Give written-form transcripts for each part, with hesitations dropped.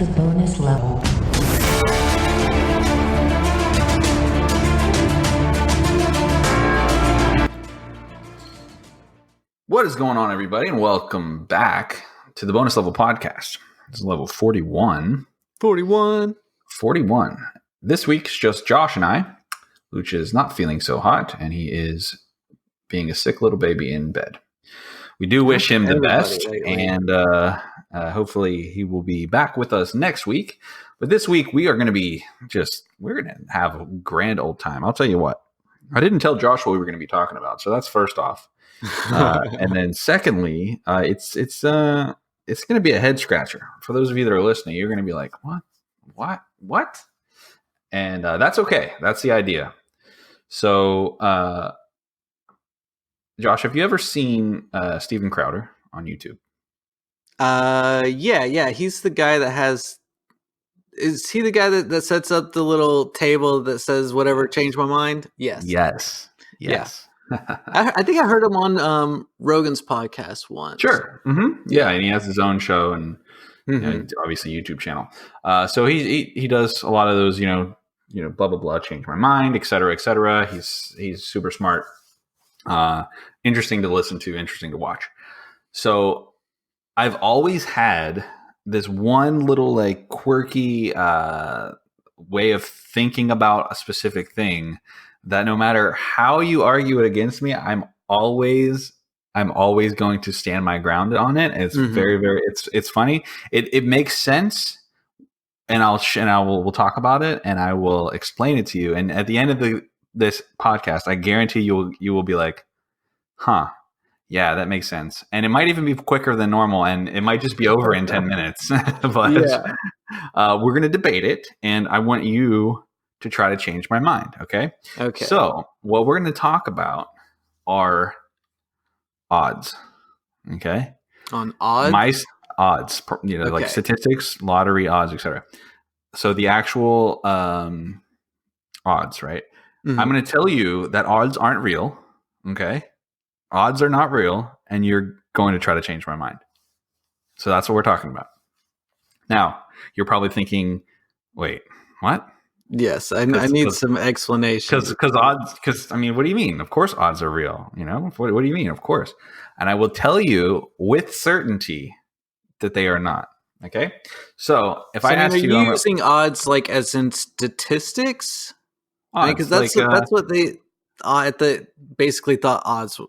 to bonus level. What is going on, everybody, and welcome back to the Bonus Level Podcast. This is level 41. 41. This week's just Josh and I. Luch is not feeling so hot, and he is being a sick little baby in bed. We do wish him the best, and hopefully he will be back with us next week. But this week, we're going to have a grand old time. I'll tell you what. I didn't tell Josh what we were going to be talking about, so that's first off. And then secondly, it's going to be a head scratcher for those of you that are listening. You're going to be like, what? And that's okay. That's the idea. So, Josh, have you ever seen Steven Crowder on YouTube? Yeah. He's the guy that has. Is he the guy that sets up the little table that says whatever changed my mind? Yes. Yeah. I think I heard him on Rogan's podcast once. Sure. Mm-hmm. Yeah, and he has his own show and obviously YouTube channel. So he does a lot of those, blah blah blah, change my mind, et cetera, et cetera. He's super smart, interesting to listen to, interesting to watch. So I've always had this one little like quirky way of thinking about a specific thing that no matter how you argue it against me, I'm always going to stand my ground on it. And it's very, very, it's funny. It makes sense, and we'll talk about it, and I will explain it to you. And at the end of this podcast, I guarantee you will be like, huh, yeah, that makes sense. And it might even be quicker than normal, and it might just be over in 10 minutes. But we're going to debate it, and I want you to try to change my mind. Okay. So what we're going to talk about are odds. Okay. On odds? My odds, like statistics, lottery odds, etc. So the actual odds, right? Mm-hmm. I'm going to tell you that odds aren't real. Okay. Odds are not real, and you're going to try to change my mind. So that's what we're talking about. Now, you're probably thinking, wait, what? Yes, I need some explanation. Because odds, what do you mean? Of course odds are real. What do you mean? Of course. And I will tell you with certainty that they are not. Okay? So if I ask you... Are you using odds like as in statistics? Because that's what they basically thought odds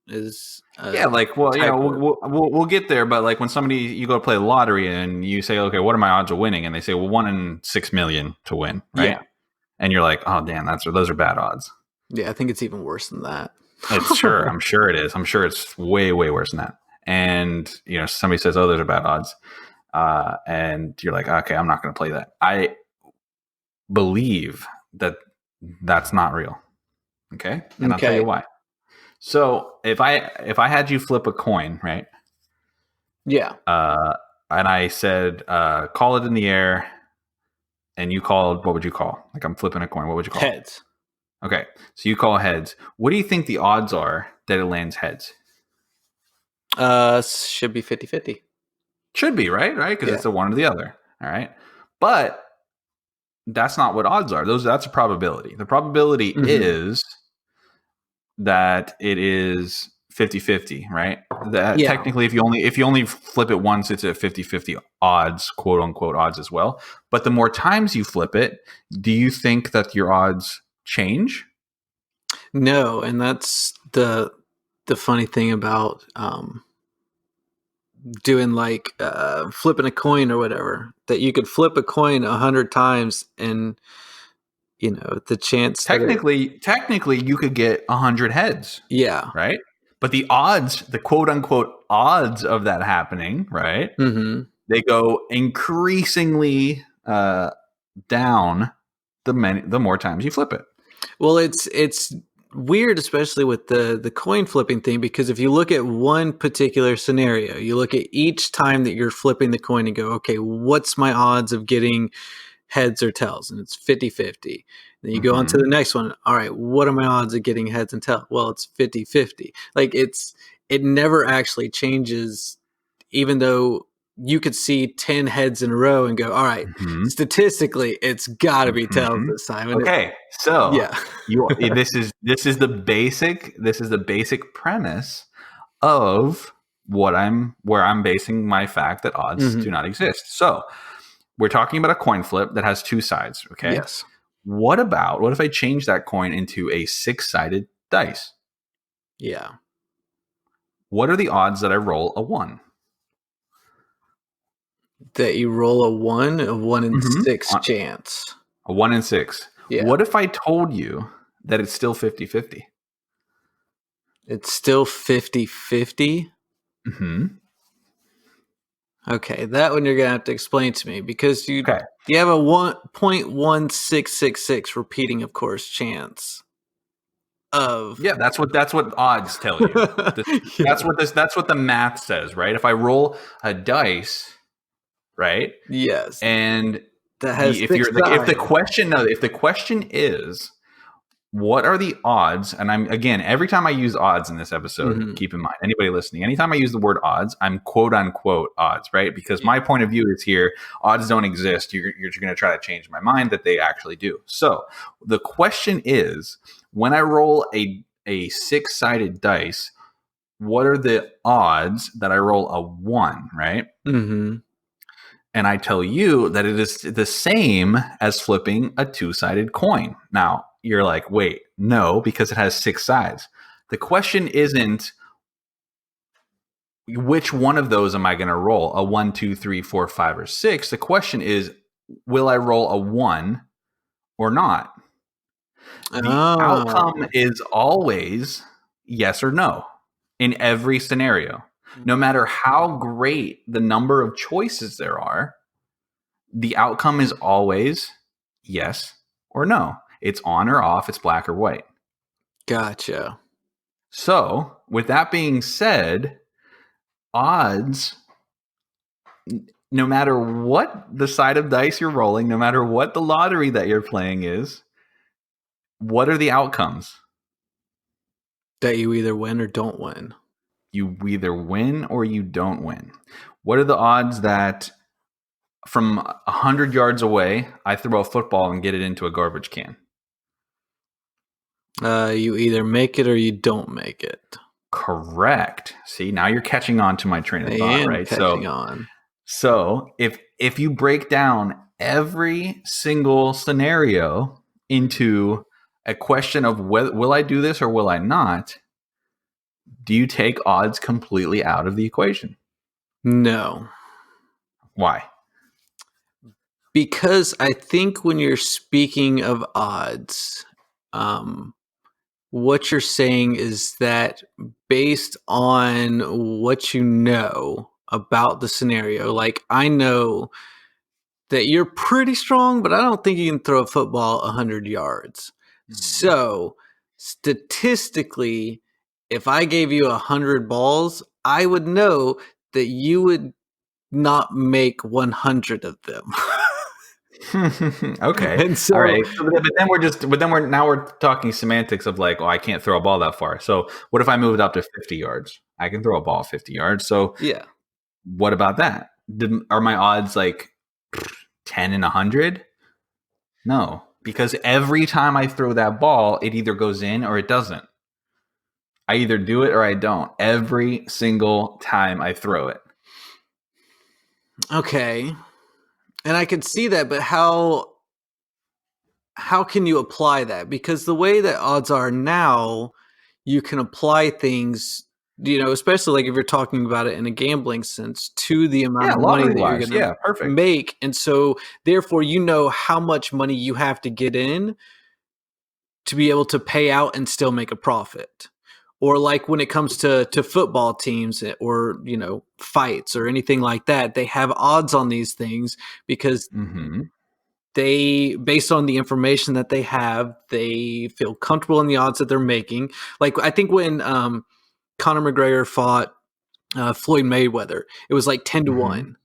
is... we'll get there, but like when you go play the lottery and you say, okay, what are my odds of winning? And they say, well, 1 in 6 million to win, right? Yeah. And you're like, oh damn, those are bad odds. Yeah, I think it's even worse than that. I'm sure it is. I'm sure it's way, way worse than that. And somebody says, oh, those are bad odds. And you're like, okay, I'm not going to play that. I believe that that's not real. Okay. And I'll tell you why. So if I had you flip a coin, right? Yeah. And I said, call it in the air, and you called, what would you call? Like I'm flipping a coin. What would you call? Heads. Okay. So you call heads. What do you think the odds are that it lands heads? Should be 50-50. Should be, right? Right? Because it's a one or the other. All right. But that's not what odds are. That's a probability. The probability is that it is 50-50, right? Technically, if you only flip it once, it's a 50-50 odds, quote unquote odds as well. But the more times you flip it, do you think that your odds change? No, and that's the funny thing about doing like flipping a coin or whatever, that you could flip a coin 100 times and the chance technically you could get 100 heads. Yeah. Right. But the odds, the quote unquote odds of that happening, right? Mm-hmm. They go increasingly down the more times you flip it. Well, it's weird, especially with the coin flipping thing, because if you look at one particular scenario, you look at each time that you're flipping the coin and go, okay, what's my odds of getting heads or tails? And it's 50-50. Then you go on to the next one. All right, what are my odds of getting heads and tails? Well, it's 50-50. Like it never actually changes, even though you could see 10 heads in a row and go, all right, Mhm. statistically, it's got to be tails Mhm. this time. And Okay, so yeah. this is the basic premise of where I'm basing my fact that odds Mhm. do not exist. So we're talking about a coin flip that has two sides. Okay. Yes. What if I change that coin into a 6-sided dice? Yeah. What are the odds that I roll a 1? That you roll a 1, a 1 in Mhm. 6 chance. A 1 in 6. Yeah. What if I told you that it's still 50-50? It's still 50-50. Mhm. Okay, that one you're gonna have to explain to me because you Okay. have a 1.1666 repeating, of course, chance of Yeah, that's what odds tell you. yeah. That's what the math says, right? If I roll a dice, right? Yes, And that has if 6 you're like sides. if the question is what are the odds, and I'm again, every time I use odds in this episode, Mhm. keep in mind, anybody listening, anytime I use the word odds, I'm quote unquote odds, right? Because my point of view is here, odds don't exist. You're going to try to change my mind that they actually do. So the question is, when I roll a 6-sided dice, what are the odds that I roll a 1, right? Mhm. And I tell you that it is the same as flipping a 2-sided coin. Now, you're like, wait, no, because it has 6 sides. The question isn't which one of those am I going to roll? A 1, 2, 3, 4, 5, or 6. The question is, will I roll a 1 or not? The Oh. outcome is always yes or no in every scenario. No matter how great the number of choices there are, the outcome is always yes or no. It's on or off, it's black or white. Gotcha. So, with that being said, odds, no matter what the side of dice you're rolling, no matter what the lottery that you're playing is, what are the outcomes? That you either win or don't win. You either win or you don't win. What are the odds that from 100 yards away, I throw a football and get it into a garbage can? You either make it or you don't make it. Correct. See, now you're catching on to my train I of thought, am right? catching on. So if you break down every single scenario into a question of whether will I do this or will I not, do you take odds completely out of the equation? No. Why? Because I think when you're speaking of odds, what you're saying is that based on what you know about the scenario, like I know that you're pretty strong, but I don't think you can throw a football 100 yards. Mhm. So, statistically, if I gave you 100 balls, I would know that you would not make 100 of them. Okay. And All so, right. But then we're talking semantics of like, oh, I can't throw a ball that far. So what if I move it up to 50 yards? I can throw a ball 50 yards. So yeah. what about that? Are my odds like 10 in 100? No, because every time I throw that ball, it either goes in or it doesn't. I either do it or I don't. Every single time I throw it. Okay. And I can see that, but how can you apply that? Because the way that odds are now, you can apply things, especially like if you're talking about it in a gambling sense, to the amount Yeah, of money lottery that you're wise. going to Yeah, perfect. make. And so, therefore, you know how much money you have to get in to be able to pay out and still make a profit. Or like when it comes to football teams or, fights or anything like that, they have odds on these things because Mm-hmm. they based on the information that they have, they feel comfortable in the odds that they're making. Like I think when Conor McGregor fought Floyd Mayweather, it was like 10 to Mm-hmm. 1.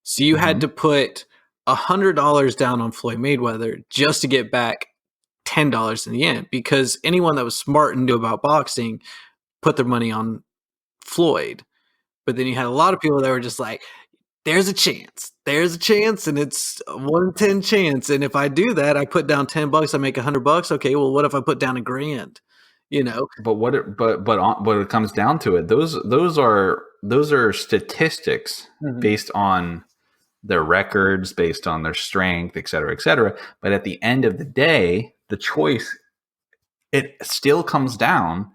So you had Mm-hmm. to put $100 down on Floyd Mayweather just to get back $10 in the end, because anyone that was smart and knew about boxing put their money on Floyd. But then you had a lot of people that were just like, there's a chance. There's a chance, and it's a 1 in 10 chance. And if I do that, I put down $10, I make $100. Okay, well, what if I put down $1,000? You know. But what it comes down to it, those are statistics based on their records, based on their strength, et cetera, et cetera. But at the end of the day, the choice, it still comes down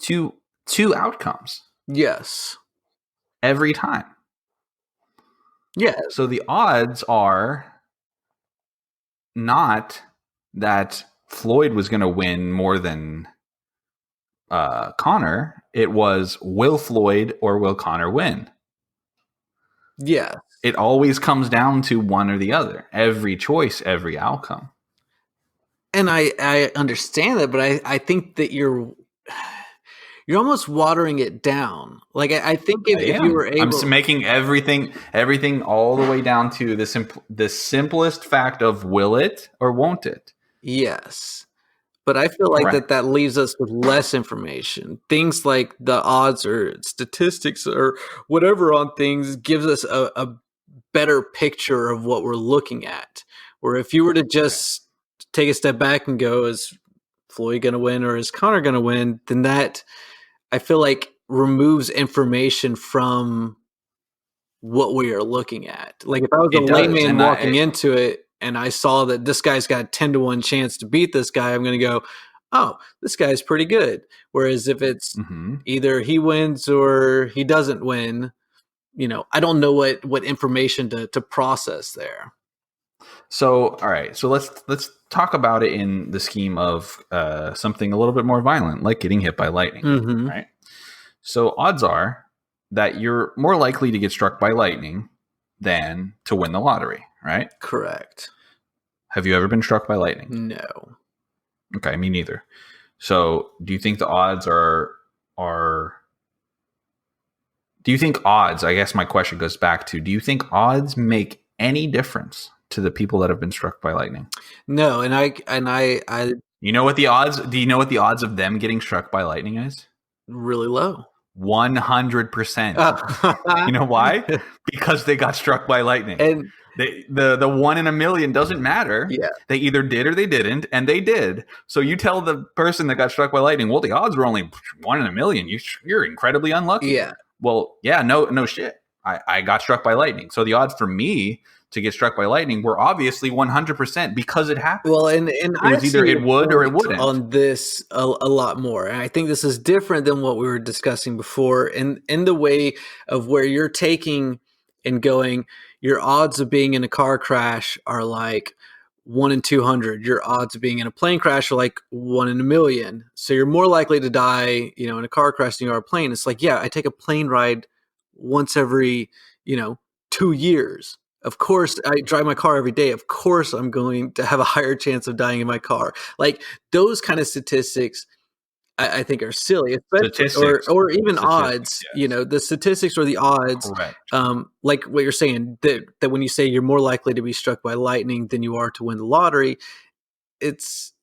to two outcomes. Yes. Every time. Yeah. So the odds are not that Floyd was going to win more than Conor. It was, will Floyd or will Conor win? Yeah. It always comes down to one or the other. Every choice, every outcome. And I understand that, but I think that you're almost watering it down. Like I think if you were able, I'm making everything all the way down to the simplest fact of will it or won't it? Yes. But I feel like that leaves us with less information. Things like the odds or statistics or whatever on things gives us a better picture of what we're looking at. Where if you were to just take a step back and go, is Floyd going to win or is Conor going to win? Then that, I feel like, removes information from what we are looking at. Like if I was a layman walking into it and I saw that this guy's got a 10-1 chance to beat this guy, I'm going to go, oh, this guy's pretty good. Whereas if it's either he wins or he doesn't win, I don't know what information to process there. So, all right. So let's talk about it in the scheme of something a little bit more violent, like getting hit by lightning, right? So odds are that you're more likely to get struck by lightning than to win the lottery, right? Correct. Have you ever been struck by lightning? No. Okay, me neither. So do you think the odds are do you think odds, I guess my question goes back to, do you think odds make any difference to the people that have been struck by lightning? No, and I you know what the odds, do you know what the odds of them getting struck by lightning is? Really low. 100%. You know why? Because they got struck by lightning. And the 1 in a million doesn't matter. Yeah. They either did or they didn't, and they did. So you tell the person that got struck by lightning, well, the odds were only 1 in a million. You're incredibly unlucky. Yeah. Well, yeah, no shit. I got struck by lightning. So the odds for me to get struck by lightning were obviously 100% because it happened. Well, and it was either it would or it wouldn't. On this a lot more. And I think this is different than what we were discussing before in the way of where you're taking and going, your odds of being in a car crash are like 1 in 200. Your odds of being in a plane crash are like 1 in a million. So you're more likely to die, in a car crash than you are a plane. It's like, yeah, I take a plane ride once every, 2 years. Of course, I drive my car every day. Of course, I'm going to have a higher chance of dying in my car. Like those kind of statistics, I think are silly, or even odds. Yes. The statistics or the odds. Correct. Like what you're saying, that when you say you're more likely to be struck by lightning than you are to win the lottery, it's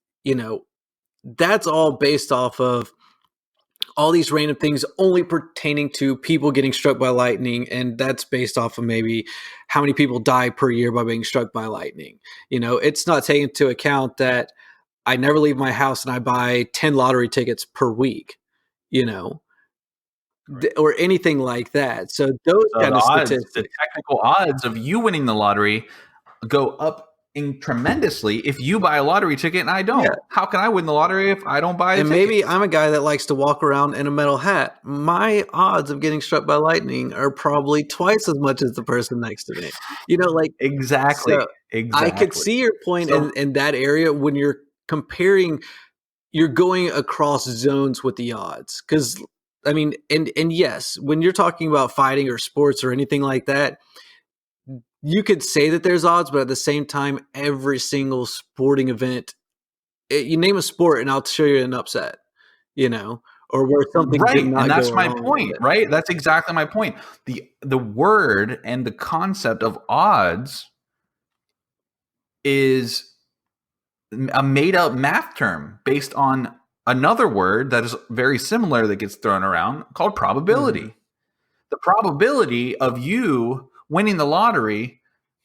that's all based off of all these random things only pertaining to people getting struck by lightning. And that's based off of maybe how many people die per year by being struck by lightning. It's not taking into account that I never leave my house and I buy 10 lottery tickets per week, or anything like that. So those kind of statistics. The technical odds of you winning the lottery go up tremendously if you buy a lottery ticket and I don't. Yeah. How can I win the lottery if I don't buy a ticket? Maybe I'm a guy that likes to walk around in a metal hat. My odds of getting struck by lightning are probably twice as much as the person next to me. Exactly. So I could see your point in that area when you're comparing, you're going across zones with the odds. Because, and yes, when you're talking about fighting or sports or anything like that, you could say that there's odds, but at the same time, every single sporting event, you name a sport and I'll show you an upset, or where something right. Did not and that's go my wrong point, right? That's exactly my point. The word and the concept of odds is a made up math term based on another word that is very similar that gets thrown around called probability. The probability of you winning the lottery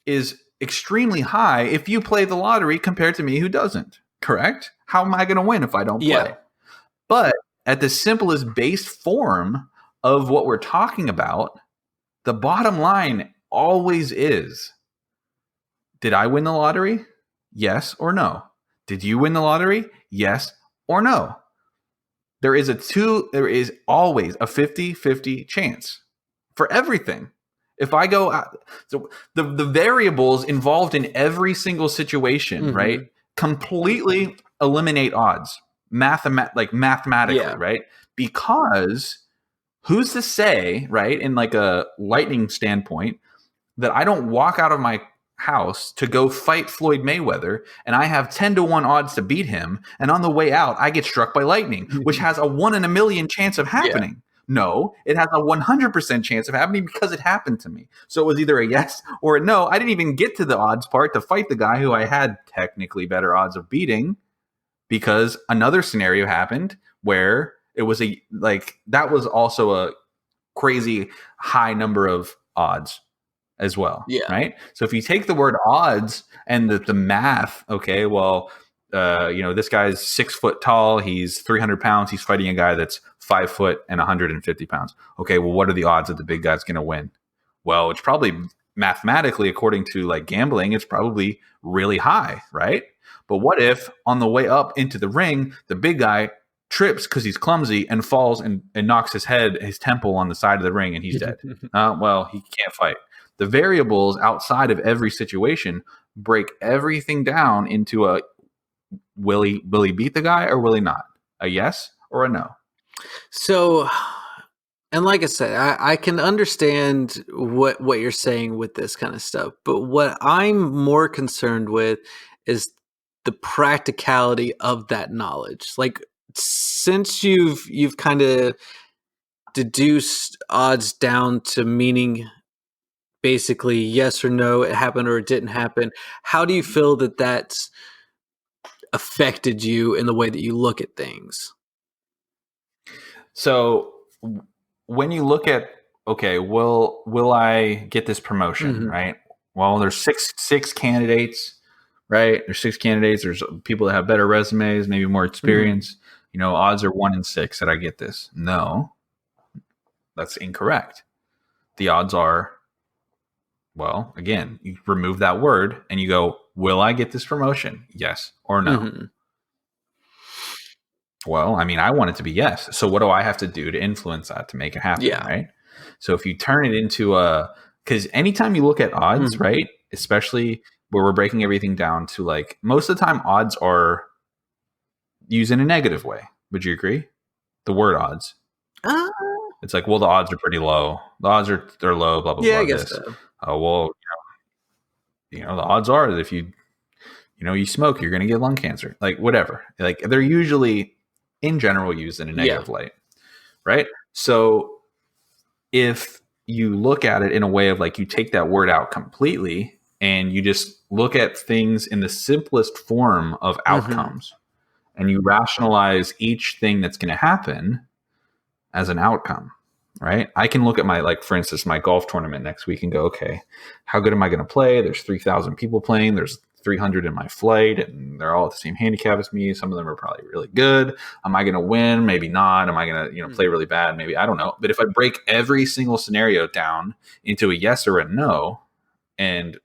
is extremely high if you play the lottery compared to me who doesn't. Correct? How am I going to win if I don't play? Yeah. But at the simplest base form of what we're talking about, the bottom line always is, did I win the lottery? Yes or no? Did you win the lottery? Yes or no? There is always a 50-50 chance for everything. If I go out, so the variables involved in every single situation, right, completely eliminate odds mathematically, right? Because who's to say, right, in like a lightning standpoint, that I don't walk out of my house to go fight Floyd Mayweather and I have 10-1 odds to beat him, and on the way out I get struck by lightning, which has a 1 in a million chance of happening. Yeah. No, it has a 100% chance of happening because it happened to me. So it was either a yes or a no. I didn't even get to the odds part to fight the guy who I had technically better odds of beating, because another scenario happened where it was that was also a crazy high number of odds as well. Yeah. Right. So if you take the word odds and the math, okay, well, this guy's 6 foot tall. He's 300 pounds. He's fighting a guy that's 5 foot and 150 pounds. Okay. Well, what are the odds that the big guy's going to win? Well, it's probably mathematically, according to like gambling, it's probably really high. Right. But what if on the way up into the ring, the big guy trips because he's clumsy and falls and knocks his temple on the side of the ring and he's dead? Well, he can't fight. The variables outside of every situation break everything down into a will he beat the guy or will he not? A yes or a no? So, and like I said, I can understand what you're saying with this kind of stuff, but what I'm more concerned with is the practicality of that knowledge. Like, since you've kind of deduced odds down to meaning basically yes or no, it happened or it didn't happen, how do you feel that that's affected you in the way that you look at things? So when you look at, okay, will I get this promotion, right? Well, there's six candidates, right? There's 6 candidates. There's people that have better resumes, maybe more experience. Odds are 1 in 6 that I get this. No, that's incorrect. The odds are, well, again, you remove that word and you go, will I get this promotion? Yes or no? Well, I mean, I want it to be yes. So what do I have to do to influence that to make it happen? Yeah. Right. So if you turn it into because anytime you look at odds, right, especially where we're breaking everything down to like, most of the time odds are used in a negative way. Would you agree? The word odds. It's like, well, the odds are pretty low. The odds they're low, blah, blah, blah. Yeah, I guess so. Well, the odds are that if you smoke, you're going to get lung cancer. Like, whatever. Like, they're usually, in general, used in a negative light, right? So if you look at it in a way of like, you take that word out completely and you just look at things in the simplest form of outcomes, and you rationalize each thing that's going to happen as an outcome, right? I can look at for instance, my golf tournament next week and go, okay, how good am I going to play? There's 3,000 people playing. There's 300 in my flight, and they're all at the same handicap as me. Some of them are probably really good. Am I going to win? Maybe not. Am I going to, play really bad? Maybe. I don't know. But if I break every single scenario down into a yes or a no, and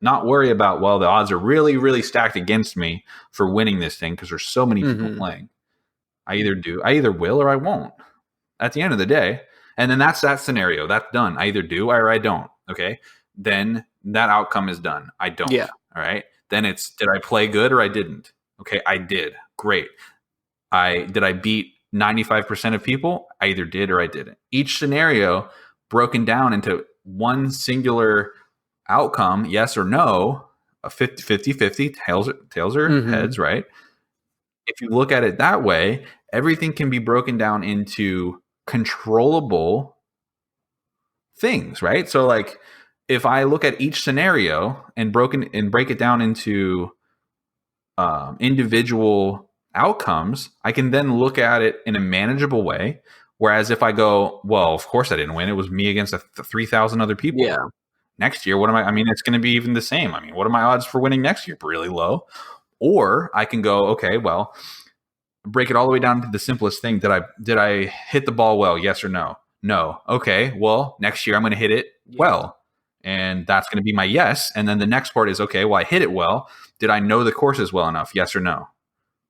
not worry about, well, the odds are really, really stacked against me for winning this thing because there's so many people playing. I either will or I won't at the end of the day. And then that's that scenario. That's done. I either do or I don't. Okay. Then that outcome is done. I don't. Yeah. All right. Then it's, did I play good or I didn't? Okay. I did. Great. Did I beat 95% of people? I either did or I didn't. Each scenario broken down into one singular outcome, yes or no, a 50-50, tails or heads, right? If you look at it that way, everything can be broken down into controllable things, right? So like, if I look at each scenario and break it down into individual outcomes, I can then look at it in a manageable way. Whereas if I go, well, of course I didn't win. It was me against 3,000 other people. Yeah. next year, what am I? I mean, it's going to be even the same. I mean, what are my odds for winning next year? Really low. Or I can go, okay, well, break it all the way down to the simplest thing. Did I hit the ball well? Yes or no? No. Okay. Well, next year I'm going to hit it well. And that's going to be my yes. And then the next part is, okay, well, I hit it well. Did I know the courses well enough? Yes or no?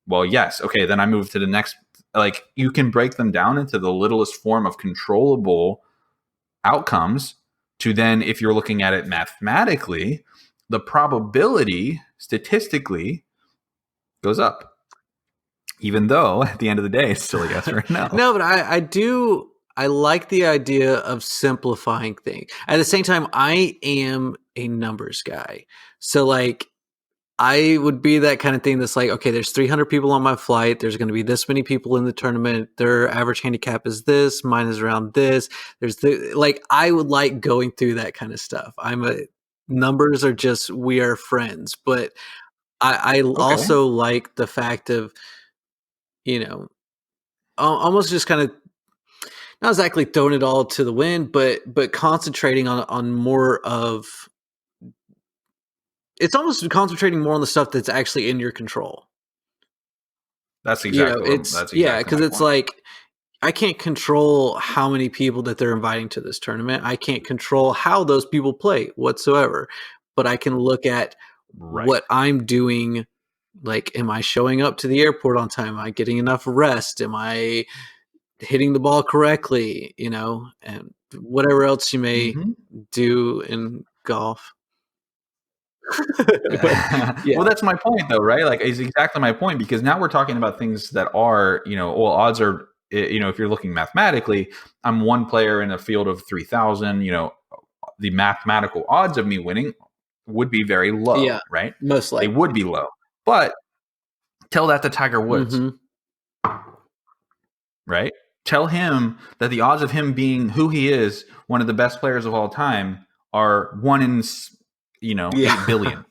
Well, yes. Okay. Then I move to the next. Like, you can break them down into the littlest form of controllable outcomes to then, if you're looking at it mathematically, the probability statistically goes up. Even though at the end of the day, it's still a yes or a no. No, but I like the idea of simplifying things. At the same time, I am a numbers guy. So like, I would be that kind of thing that's like, okay, there's 300 people on my flight. There's going to be this many people in the tournament. Their average handicap is this. Mine is around this. I would like going through that kind of stuff. Numbers are just, we are friends. But I also like the fact of, almost just kind of not exactly throwing it all to the wind, but concentrating on more of, it's almost concentrating more on the stuff that's actually in your control. That's exactly because it's like, I can't control how many people that they're inviting to this tournament. I can't control how those people play whatsoever, but I can look at what I'm doing. Like, am I showing up to the airport on time? Am I getting enough rest? Am I hitting the ball correctly? And whatever else you may do in golf. Well, that's my point, though, right? Like, it's exactly my point, because now we're talking about things that are, odds are, if you're looking mathematically, I'm one player in a field of 3,000. The mathematical odds of me winning would be very low, right? Most likely they would be low. But tell that to Tiger Woods, right? Tell him that the odds of him being who he is, one of the best players of all time, are 1 in 8 billion.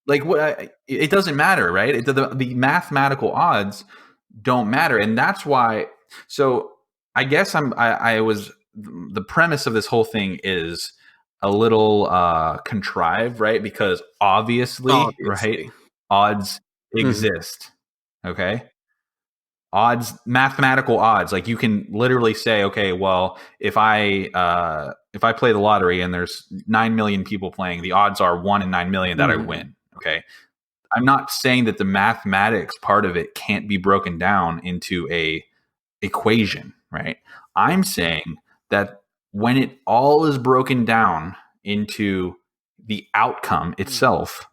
Like, what? It doesn't matter, right? The mathematical odds don't matter, and that's why. So I guess the premise of this whole thing is a little contrived, right? Because obviously, right? Odds exist. Okay. Mathematical odds. Like, you can literally say, okay, well, if I play the lottery and there's 9 million people playing, the odds are 1 in 9 million that I win. Okay. I'm not saying that the mathematics part of it can't be broken down into a equation, right? I'm saying that when it all is broken down into the outcome itself,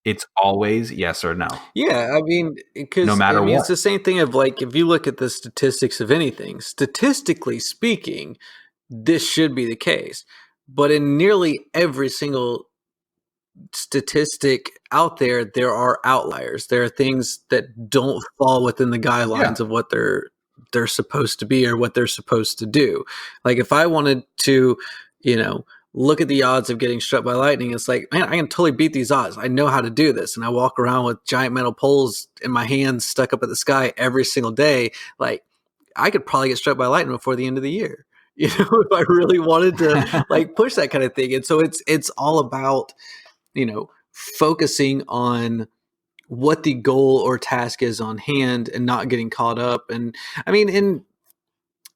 it's always yes or no. Yeah, I mean, because no matter what, it's the same thing of, like, if you look at the statistics of anything, statistically speaking, this should be the case. But in nearly every single statistic out there are outliers. There are things that don't fall within the guidelines of what they're supposed to be or what they're supposed to do. Like, if I wanted to, look at the odds of getting struck by lightning, it's like, man, I can totally beat these odds. I know how to do this. And I walk around with giant metal poles in my hands stuck up at the sky every single day. Like, I could probably get struck by lightning before the end of the year, if I really wanted to like push that kind of thing. And so it's all about, focusing on what the goal or task is on hand and not getting caught up. And I mean,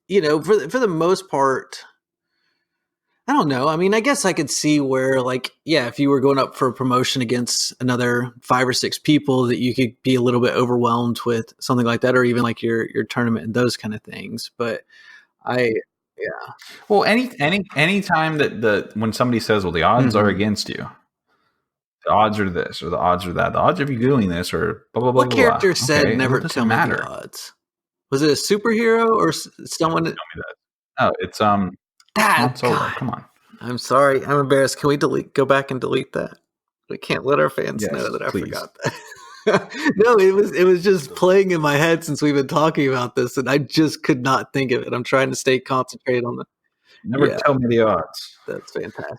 for the most part, I don't know. I mean, I guess I could see where, like, if you were going up for a promotion against another 5 or 6 people, that you could be a little bit overwhelmed with something like that, or even like your tournament and those kind of things. But well, any time that when somebody says, well, the odds are against you, the odds are this or the odds are that, the odds of you doing this or blah blah blah. What character said never tell me the odds? Was it a superhero or someone? Tell me that. Oh, it's Han Solo. Come on. I'm sorry. I'm embarrassed. Can we go back and delete that? We can't let our fans know that please. I forgot that. No, it was just playing in my head since we've been talking about this, and I just could not think of it. I'm trying to stay concentrated on the. Never tell me the odds. That's fantastic.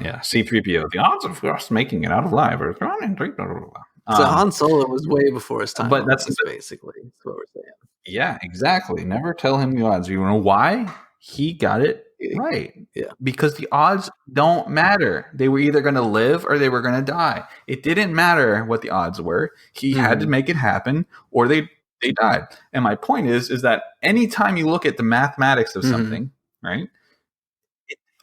Yeah, C-3PO. The odds of us making it out of live are gone in. So Han Solo was way before his time. But that's basically what we're saying. Yeah, exactly. Never tell him the odds. You know why? He got it Right. Yeah. Because the odds don't matter. They were either going to live or they were going to die. It didn't matter what the odds were. He had to make it happen or they died. And my point is that anytime you look at the mathematics of something, right?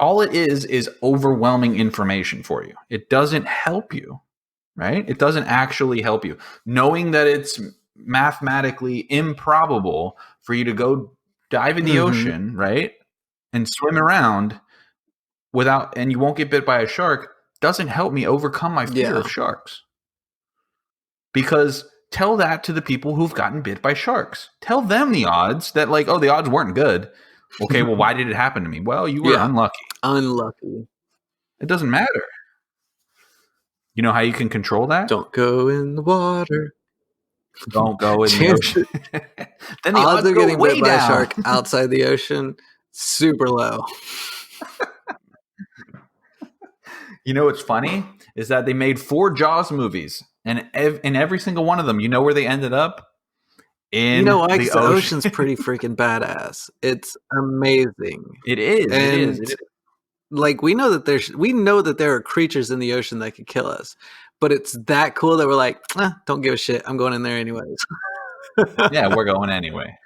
All it is overwhelming information for you. It doesn't help you, right? It doesn't actually help you. Knowing that it's mathematically improbable for you to go dive in the ocean, right? And swim around and you won't get bit by a shark doesn't help me overcome my fear of sharks. Because tell that to the people who've gotten bit by sharks. Tell them the odds that like, oh, the odds weren't good. Okay, well, why did it happen to me? Well, you were unlucky. Unlucky. It doesn't matter. You know how you can control that? Don't go in the water. Don't go in the ocean. Then the odds of go getting way bit by a down. shark outside the ocean, super low. You know what's funny is that they made 4 Jaws movies, and in every single one of them, you know where they ended up? In the ocean's pretty freaking badass. It's amazing. It is. And it is. Like we know that there are creatures in the ocean that could kill us, but it's that cool that we're like, don't give a shit. I'm going in there anyways. Yeah, we're going anyway.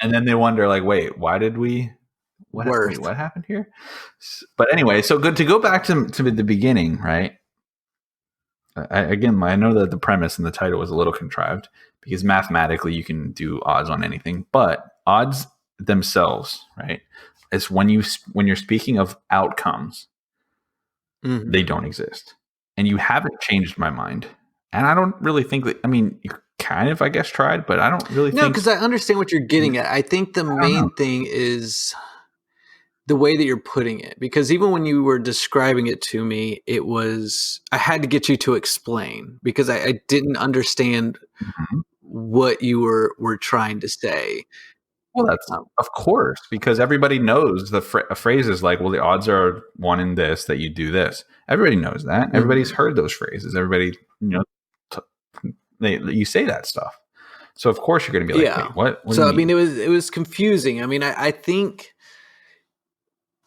And then they wonder, like, wait, why did we? What happened here? But anyway, so good to go back to the beginning, right? I know that the premise and the title was a little contrived because mathematically you can do odds on anything, but odds themselves, right? Is when you're speaking of outcomes, they don't exist, and you haven't changed my mind. And I don't really think that. I mean, you kind of, I guess, tried, but I don't really. No, because I understand what you're getting at. I think the main thing is the way that you're putting it, because even when you were describing it to me, I had to get you to explain because I didn't understand what you were trying to say. Well, that's of course, because everybody knows the phrases like, well, the odds are 1 in this that you do this. Everybody knows that. Everybody's heard those phrases. Everybody, you say that stuff. So of course you're going to be like, wait, what so I mean, it was confusing. I mean, I think,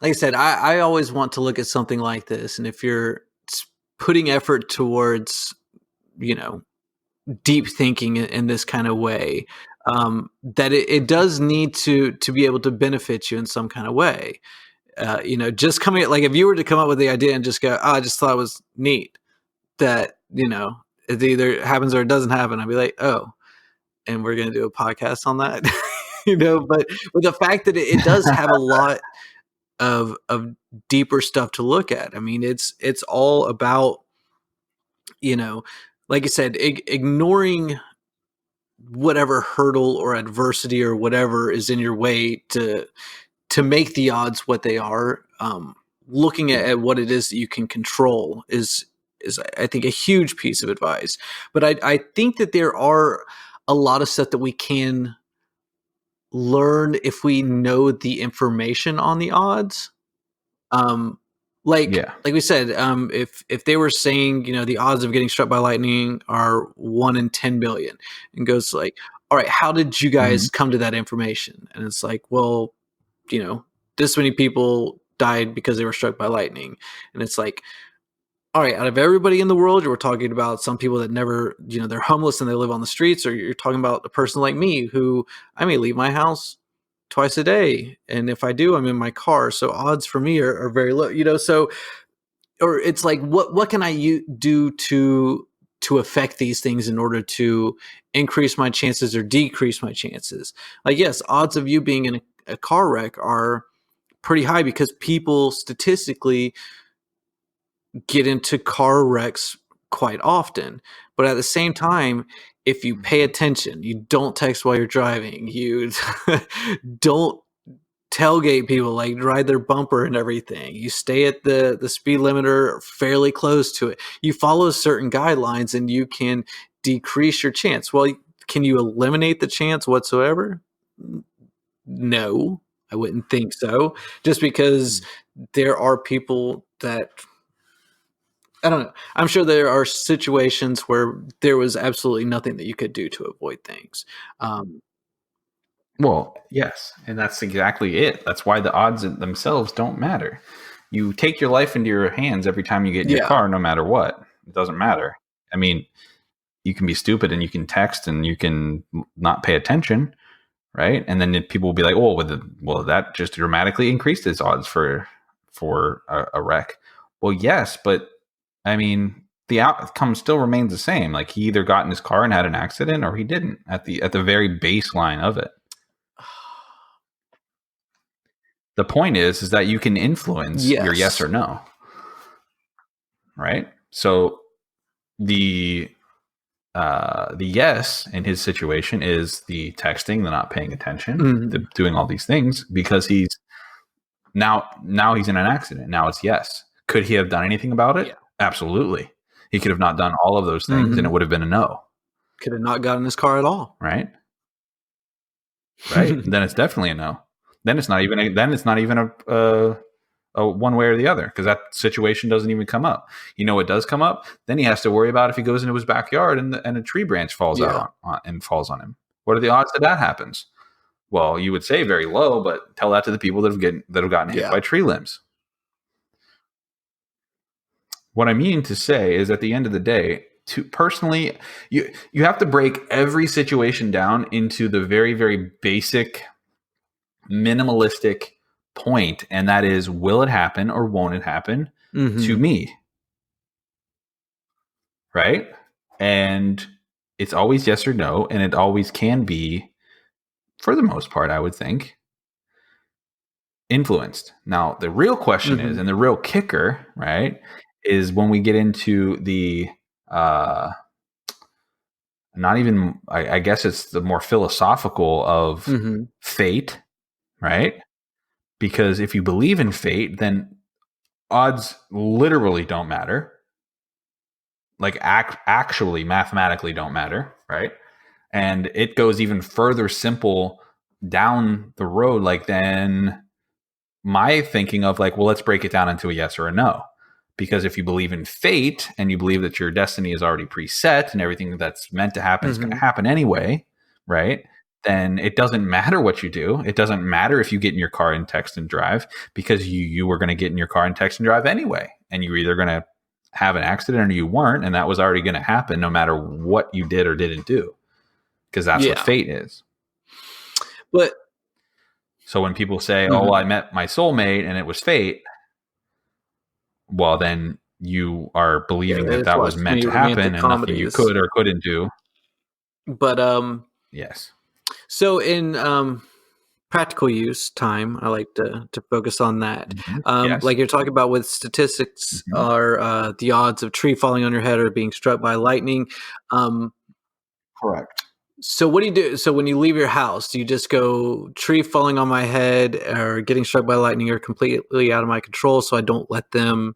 like I said, I always want to look at something like this, and if you're putting effort towards, deep thinking in this kind of way, that it does need to be able to benefit you in some kind of way. Just coming, like if you were to come up with the idea and just go, I just thought it was neat that, it either happens or it doesn't happen. I'd be like, oh, and we're going to do a podcast on that, but with the fact that it does have a lot of deeper stuff to look at. I mean, it's all about, like I said, ignoring whatever hurdle or adversity or whatever is in your way to make the odds what they are. Looking at what it is that you can control is I think a huge piece of advice. But I think that there are a lot of stuff that we can learn if we know the information on the odds. Like we said, if they were saying, the odds of getting struck by lightning are 1 in 10 billion, and goes like, all right, how did you guys come to that information? And it's like, well, this many people died because they were struck by lightning. And it's like, all right, out of everybody in the world, you were talking about some people that never, they're homeless and they live on the streets, or you're talking about a person like me who I may leave my house twice a day, and if I do, I'm in my car, so odds for me are very low, so, or it's like, what can I do to affect these things in order to increase my chances or decrease my chances? Like, yes, odds of you being in a car wreck are pretty high because people statistically get into car wrecks quite often, but at the same time, if you pay attention, you don't text while you're driving, you don't tailgate people, like ride their bumper and everything, you stay at the speed limiter fairly close to it, you follow certain guidelines, and you can decrease your chance. Well, can you eliminate the chance whatsoever? No, I wouldn't think so, just because there are people that, I don't know. I'm sure there are situations where there was absolutely nothing that you could do to avoid things. Well, yes, and that's exactly it. That's why the odds themselves don't matter. You take your life into your hands every time you get in your Yeah. car, no matter what. It doesn't matter. I mean, you can be stupid and you can text and you can not pay attention, right? And then people will be like, "Oh, well, that just dramatically increased his odds for a wreck." Well, yes, but I mean, the outcome still remains the same. Like he either got in his car and had an accident, or he didn't. At the very baseline of it. The point is that you can influence your yes or no, right? So the yes in his situation is the texting, the not paying attention, the doing all these things because he's now he's in an accident. Now it's yes. Could he have done anything about it? Yeah. Absolutely. He could have not done all of those things, and it would have been a no. Could have not gotten in his car at all. Right. Then it's definitely a no. Then it's not even a one way or the other because that situation doesn't even come up. You know, it does come up. Then he has to worry about if he goes into his backyard and a tree branch falls out and falls on him. What are the odds that happens? Well, you would say very low, but tell that to the people that have gotten hit by tree limbs. What I mean to say is, at the end of the day, personally, you have to break every situation down into the very, very basic, minimalistic point, and that is, will it happen or won't it happen to me? Right? And it's always yes or no, and it always can be, for the most part, I would think, influenced. Now, the real question is, and the real kicker, right, is when we get into the not even, I guess it's the more philosophical of fate, right? Because if you believe in fate, then odds literally don't matter. Like actually mathematically don't matter, right? And it goes even further simple down the road. Like then my thinking of like, well, let's break it down into a yes or a no. Because if you believe in fate and you believe that your destiny is already preset and everything that's meant to happen is going to happen anyway, right? Then it doesn't matter what you do. It doesn't matter if you get in your car and text and drive, because you were going to get in your car and text and drive anyway. And you were either going to have an accident or you weren't. And that was already going to happen no matter what you did or didn't do, because that's what fate is. But so when people say, oh, I met my soulmate and it was fate, well, then you are believing that was meant to happen and nothing you could or couldn't do. But yes. So in practical use time, I like to focus on that. Like you're talking about with statistics, are the odds of tree falling on your head or being struck by lightning. Correct. So what do you do? So when you leave your house, do you just go tree falling on my head or getting struck by lightning are completely out of my control, so I don't let them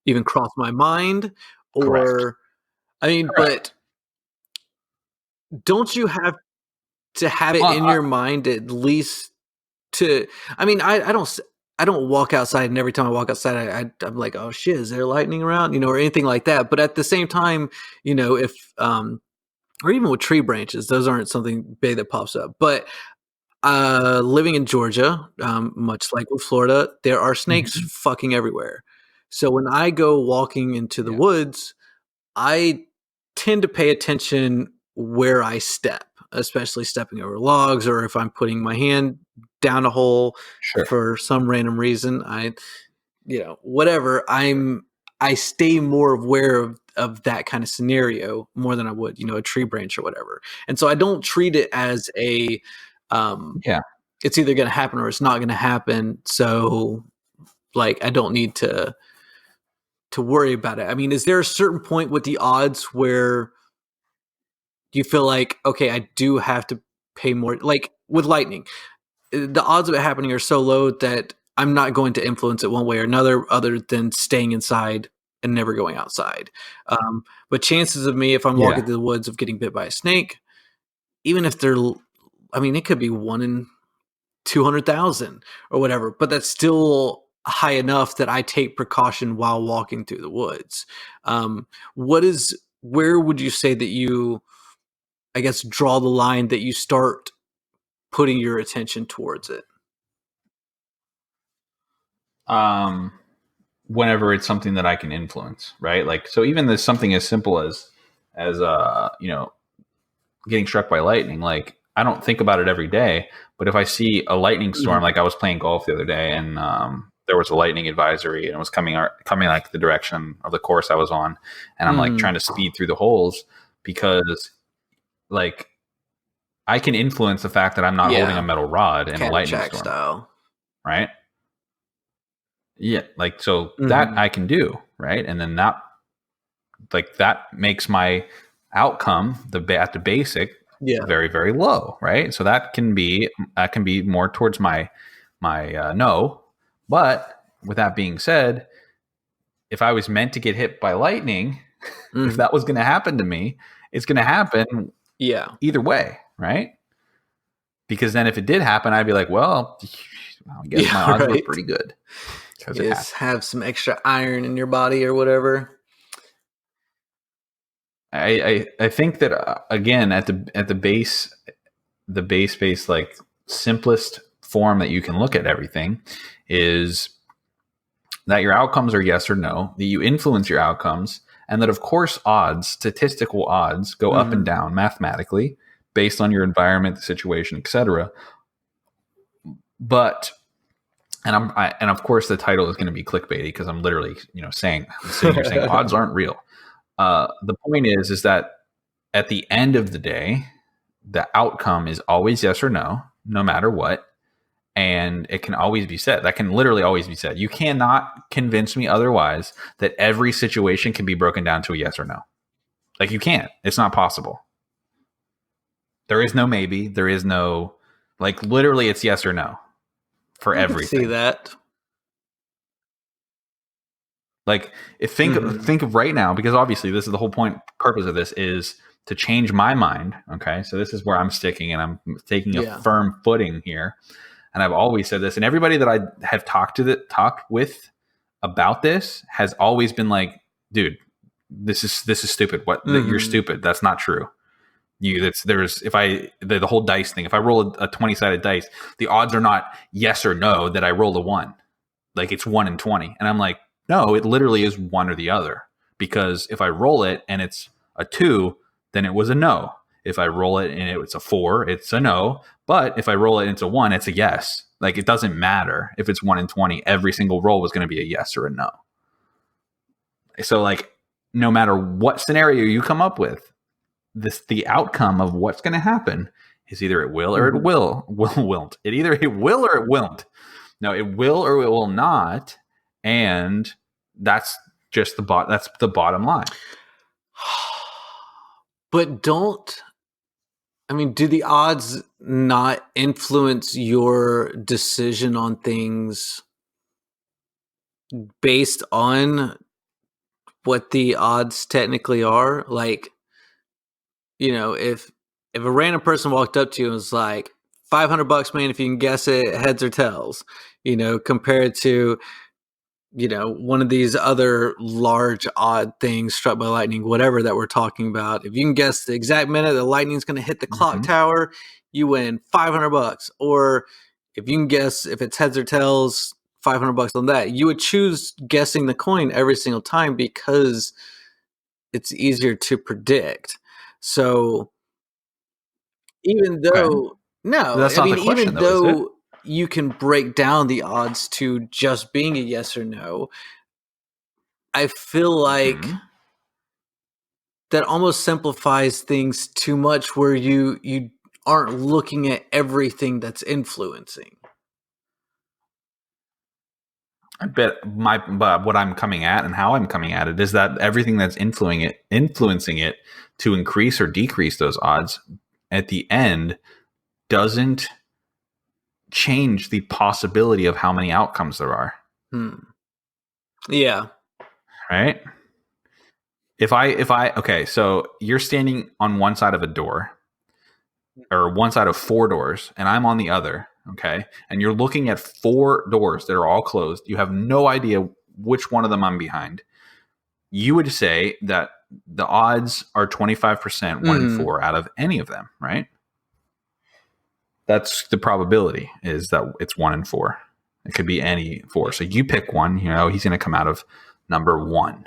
even cross my mind? Or, correct. I mean, correct. But don't you have to have it in your mind at least to, I mean, I don't walk outside and every time I walk outside, I'm like, oh shit, is there lightning around? You know, or anything like that. But at the same time, you know, if, or even with tree branches, those aren't something big that pops up. But living in Georgia, much like with Florida, there are snakes fucking everywhere. So when I go walking into the woods, I tend to pay attention where I step, especially stepping over logs, or if I'm putting my hand down a hole for some random reason, whatever, I stay more aware of that kind of scenario more than I would, a tree branch or whatever. And so I don't treat it as a, it's either going to happen or it's not going to happen. So like, I don't need to worry about it. I mean, is there a certain point with the odds where you feel like, okay, I do have to pay more, like with lightning, the odds of it happening are so low that I'm not going to influence it one way or another other than staying inside and never going outside. But chances of me, if I'm walking through the woods, of getting bit by a snake, even if it could be 1 in 200,000 or whatever, but that's still high enough that I take precaution while walking through the woods. Where would you say that you, I guess, draw the line that you start putting your attention towards it? Whenever it's something that I can influence, right? Like, so even there's something as simple as getting struck by lightning. Like, I don't think about it every day, but if I see a lightning storm, like I was playing golf the other day, and there was a lightning advisory, and it was coming like the direction of the course I was on, and I'm like trying to speed through the holes because, like, I can influence the fact that I'm not holding a metal rod in a lightning storm, style. right? Yeah, like, so that I can do, right? And then that makes my outcome at the basic very, very low, right? So that can be more towards my no. But with that being said, if I was meant to get hit by lightning, if that was going to happen to me, it's going to happen either way, right? Because then if it did happen, I'd be like, well, I guess my odds were pretty good. Just have some extra iron in your body or whatever. I think that again, at the base, like, simplest form that you can look at everything is that your outcomes are yes or no, that you influence your outcomes, and that, of course, statistical odds go up and down mathematically based on your environment, the situation, etc. But and of course the title is going to be clickbaity because I'm literally sitting here saying odds aren't real. The point is that at the end of the day, the outcome is always yes or no, no matter what. And it can always be said. That can literally always be said. You cannot convince me otherwise that every situation can be broken down to a yes or no. Like, you can't. It's not possible. There is no maybe. There is no, like, literally it's yes or no for everything. See that? Like, think of right now, because obviously this is the whole purpose of this is to change my mind. Okay, so this is where I'm sticking, and I'm taking a firm footing here. And I've always said this, and everybody that I have talked with about this has always been like, "Dude, this is stupid. What? You're stupid. That's not true." The whole dice thing. If I roll a 20-sided dice, the odds are not yes or no that I roll a 1. Like, it's 1 in 20, and I'm like, no, it literally is one or the other. Because if I roll it and it's a 2, then it was a no. If I roll it and it's a 4, it's a no. But if I roll it and it's a 1, it's a yes. Like, it doesn't matter if it's 1 in 20. Every single roll was going to be a yes or a no. So, like, no matter what scenario you come up with, the outcome of what's going to happen is either it will or it won't. Either it will or it won't. No, it will or it will not. And that's just that's the bottom line. But do the odds not influence your decision on things based on what the odds technically are? Like, if a random person walked up to you and was like, $500, man, if you can guess it, heads or tails, compared to, one of these other large odd things, struck by lightning, whatever that we're talking about. If you can guess the exact minute the lightning's going to hit the clock tower, you win $500. Or if you can guess if it's heads or tails, $500 on that. You would choose guessing the coin every single time because it's easier to predict. So even though even though you can break down the odds to just being a yes or no, I feel like that almost simplifies things too much, where you aren't looking at everything that's influencing. But what I'm coming at and how I'm coming at it is that everything that's influencing it to increase or decrease those odds at the end doesn't change the possibility of how many outcomes there are. Yeah. Right? Okay, so you're standing on one side of a door, or one side of 4 doors, and I'm on the other, okay? And you're looking at 4 doors that are all closed. You have no idea which one of them I'm behind. You would say that the odds are 25%, 1 in 4 out of any of them, right? That's the probability, is that it's 1 in 4. It could be any 4. So you pick one, he's going to come out of number 1.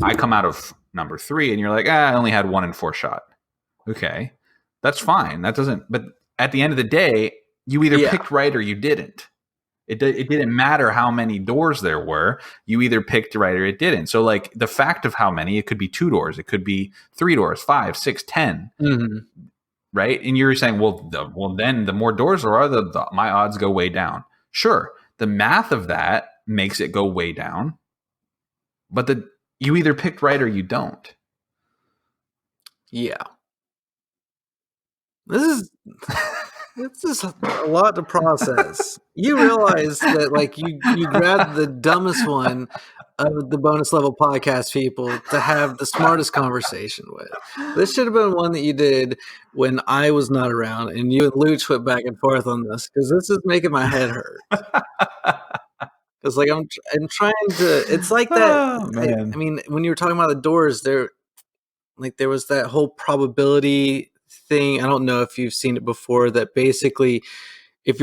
I come out of number 3 and you're like, I only had 1 in 4 shot. Okay, that's fine. That doesn't, but at the end of the day, you either picked right or you didn't. It didn't matter how many doors there were. You either picked right or it didn't. So like the fact of how many, it could be 2 doors. It could be 3 doors, 5, 6, 10. Mm-hmm. Right. And you're saying, well, then the more doors there are, my odds go way down. Sure. The math of that makes it go way down, but you either picked right or you don't. Yeah. This is a lot to process. You realize that like you grabbed the dumbest one of the bonus level podcast people to have the smartest conversation with. This should have been one that you did when I was not around, and you and Luch went back and forth on this, because this is making my head hurt. Because like I'm trying to. It's like that. Oh, man. I mean, when you were talking about the doors, there was that whole probability thing. I don't know if you've seen it before. That basically, if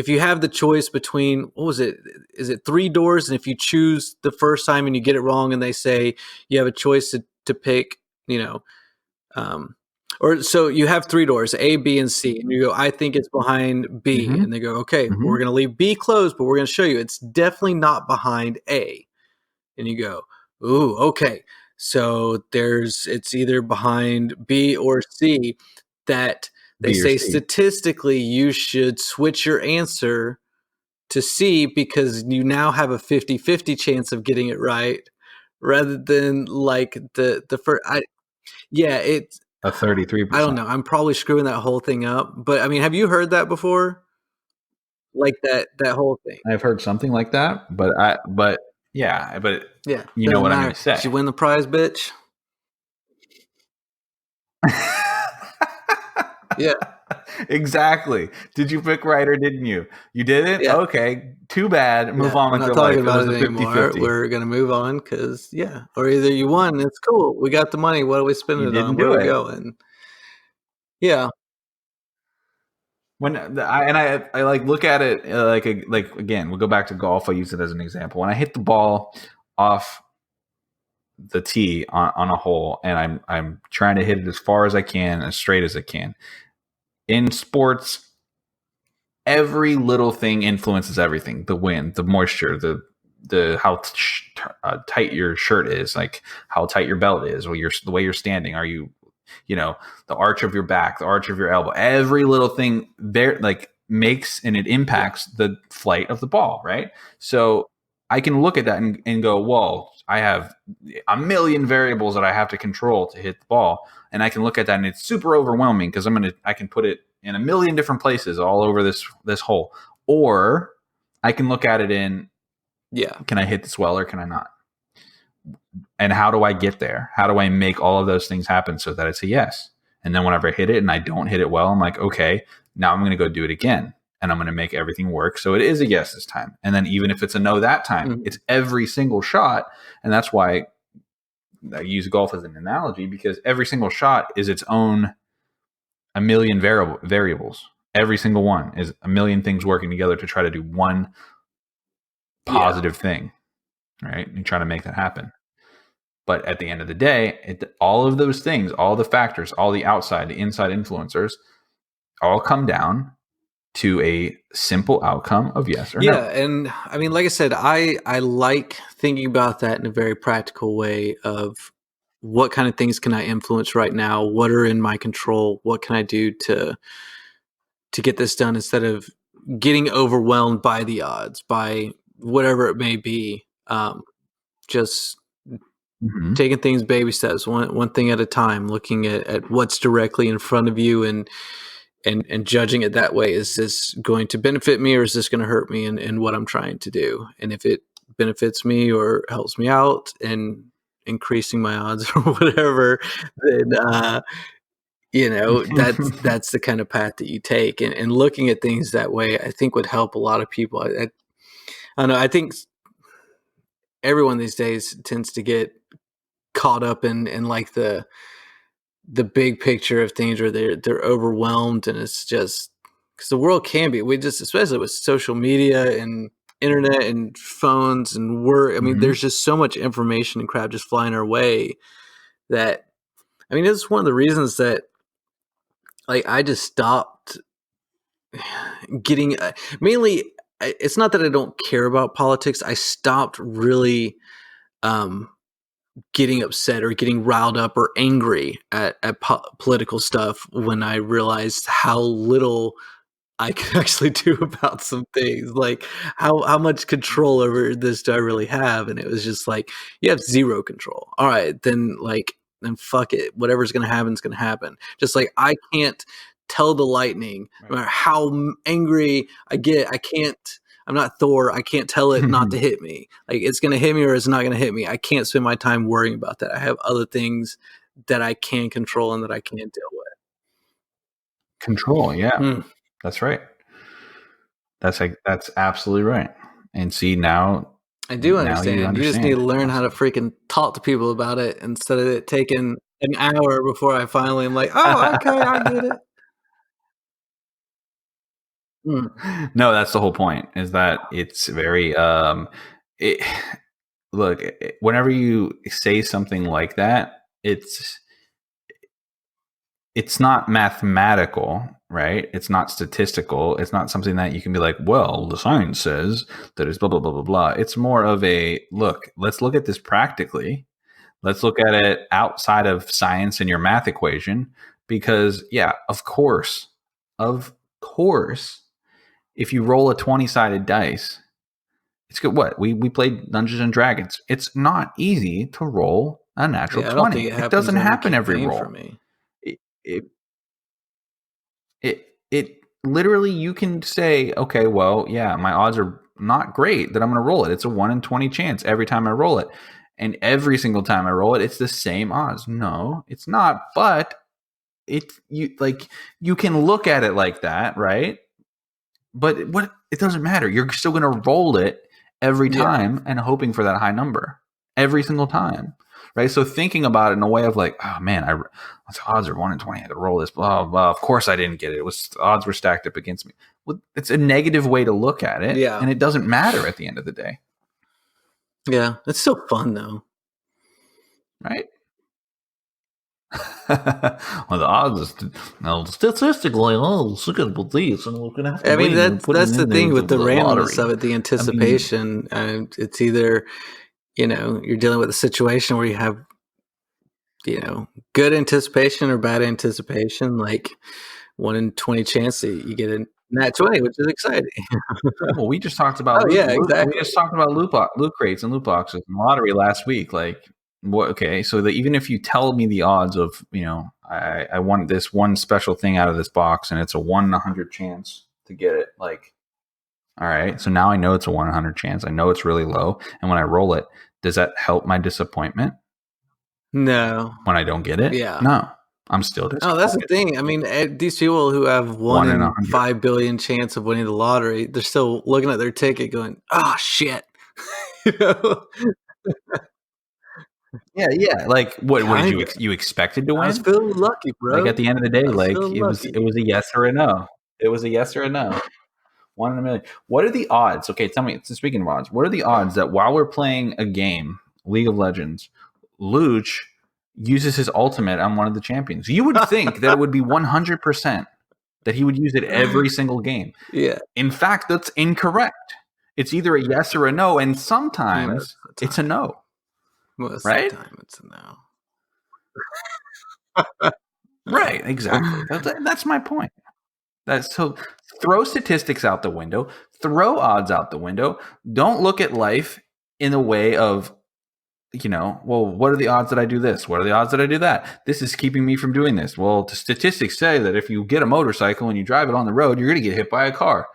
you have the choice between, what was it? Is it 3 doors? And if you choose the first time and you get it wrong, and they say you have a choice to pick, or so you have 3 doors, A, B, and C, and you go, I think it's behind B, Mm-hmm. and they go, okay, we're going to leave B closed, but we're going to show you it's definitely not behind A, and you go, ooh, okay, so it's either behind B or C. That they say statistically you should switch your answer to C, because you now have a 50-50 chance of getting it right, rather than like the first. It's a 33%. I don't know. I'm probably screwing that whole thing up, but I mean, have you heard that before? Like that whole thing. I've heard something like that, but you know what I'm going to say. Did you win the prize, bitch? Yeah. Exactly. Did you pick right or didn't you? You didn't? Yeah. Okay. Too bad. Move on with your life. We're not talking about it anymore. We're going to move on because, or either you won, it's cool. We got the money. What are we spending it on? Where are we going? Yeah. When I like look at it like again, we'll go back to golf. I use it as an example. When I hit the ball off the tee on a hole, and I'm trying to hit it as far as I can, as straight as I can. In sports, every little thing influences everything: the wind, the moisture, the how tight your shirt is, like how tight your belt is, or the way you're standing. Are you, the arch of your back, the arch of your elbow? Every little thing there like makes and it impacts the flight of the ball, right? So I can look at that and go, whoa, I have a million variables that I have to control to hit the ball. And I can look at that and it's super overwhelming because I can put it in a million different places all over this hole. Or I can look at it in, can I hit this well or can I not? And how do I get there? How do I make all of those things happen so that it's a yes? And then whenever I hit it and I don't hit it well, I'm like, okay, now I'm going to go do it again. And I'm going to make everything work. So it is a yes this time. And then even if it's a no that time, it's every single shot. And that's why I use golf as an analogy, because every single shot is its own a million variables. Every single one is a million things working together to try to do one positive thing, right? And try to make that happen. But at the end of the day, all of those things, all the factors, all the outside, the inside influencers, all come down to a simple outcome of yes or no. Yeah, and I mean, like I said, I like thinking about that in a very practical way of what kind of things can I influence right now? What are in my control? What can I do to get this done, instead of getting overwhelmed by the odds, by whatever it may be? Just taking things baby steps, one thing at a time, looking at what's directly in front of you and judging it that way. Is this going to benefit me or is this going to hurt me in what I'm trying to do? And if it benefits me or helps me out and increasing my odds or whatever, then that's the kind of path that you take. And looking at things that way, I think would help a lot of people. I don't know. I think everyone these days tends to get caught up in like the the big picture of things, or they're overwhelmed, and it's just because the world can be. We just, especially with social media and internet and phones and work. I mean, Mhm. there's just so much information and crap just flying our way that, I mean, it's one of the reasons that like I just stopped getting mainly. It's not that I don't care about politics. I stopped really um, getting upset or getting riled up or angry at political stuff when I realized how little I can actually do about some things. Like how much control over this do I really have? And it was just like, you have zero control. All right, then fuck it. Whatever's gonna happen is gonna happen. Just like I can't tell the lightning, no matter how angry I get, I can't. I'm not Thor. I can't tell it not to hit me. Like it's gonna hit me or it's not gonna hit me. I can't spend my time worrying about that. I have other things that I can control and that I can deal with. Control, yeah. Mm. That's right. That's absolutely right. And see now I do now understand. You just need to learn how to Absolutely. freaking talk to people about it instead of it taking an hour before I finally am like, oh, okay, I get it. Mm. No, that's the whole point. Is that it's very it look, whenever you say something like that, it's not mathematical, right? It's not statistical. It's not something that you can be like, well, the science says that it's blah blah blah blah blah. It's more of a look, let's look at this practically. Let's look at it outside of science and your math equation. Because yeah, of course, if you roll a 20-sided dice, it's good. What? We played Dungeons and Dragons. It's not easy to roll a natural Yeah, I don't think 20. it It happens doesn't every happen every campaign for roll. me. It, it, it literally, you can say, okay, well, yeah, my odds are not great that I'm going to roll it. It's a 1 in 20 chance every time I roll it. And every single time I roll it, it's the same odds. No, it's not. But you can look at it like that, right? But what it doesn't matter. You're still going to roll it every Yeah. time and hoping for that high number every single time, right? So thinking about it in a way of like, oh man, the odds are 1 in 20. I had to roll this. Blah blah. Of course I didn't get it. It was the odds were stacked up against me. Well, it's a negative way to look at it, Yeah. and it doesn't matter at the end of the day, Yeah. It's still fun though. right? Well, the odds is statistically, look at these, and we're gonna have to I mean, wait and put that's it the in there thing to with the the randomness lottery. of it, the I mean, anticipation. And it's either, you're dealing with a situation where you have, good anticipation or bad anticipation, like 1 in 20 chance that you get a nat 20, which is exciting. well, we just talked about Oh yeah, we exactly. just talked about loot crates and loot boxes and lottery last week. Like, what? Okay, so that even if you tell me the odds of, I want this one special thing out of this box, and it's a 1 in 100 chance to get it. Like, all right, so now I know it's a 1 in 100 chance. I know it's really low, and when I roll it, does that help my disappointment No. when I don't get it? Yeah. No, I'm still Oh, that's the disappointed. thing. I mean, these people who have 1 1 in in 100. 5 billion chance of winning the lottery, they're still looking at their ticket going, "Oh shit." You know? Yeah. Like, what did Kinda. you expected to I was win? feeling lucky, Like bro. at the end of the day, I was like feeling it lucky. was a yes or a no. It was a yes or a no. 1 in a million. What are the odds? Okay, tell me. So speaking of odds, what are the odds that while we're playing a game, League of Legends, Luch uses his ultimate on one of the champions? You would think that it would be 100% that he would use it every single game. Yeah. In fact, that's incorrect. It's either a yes or a no, and Most sometimes of the it's a time. no. Most Right? of the time it's a no. Right. Exactly. That's my point. That's so throw statistics out the window, throw odds out the window. Don't look at life in the way of, well, what are the odds that I do this? What are the odds that I do that? This is keeping me from doing this. Well, the statistics say that if you get a motorcycle and you drive it on the road, you're going to get hit by a car.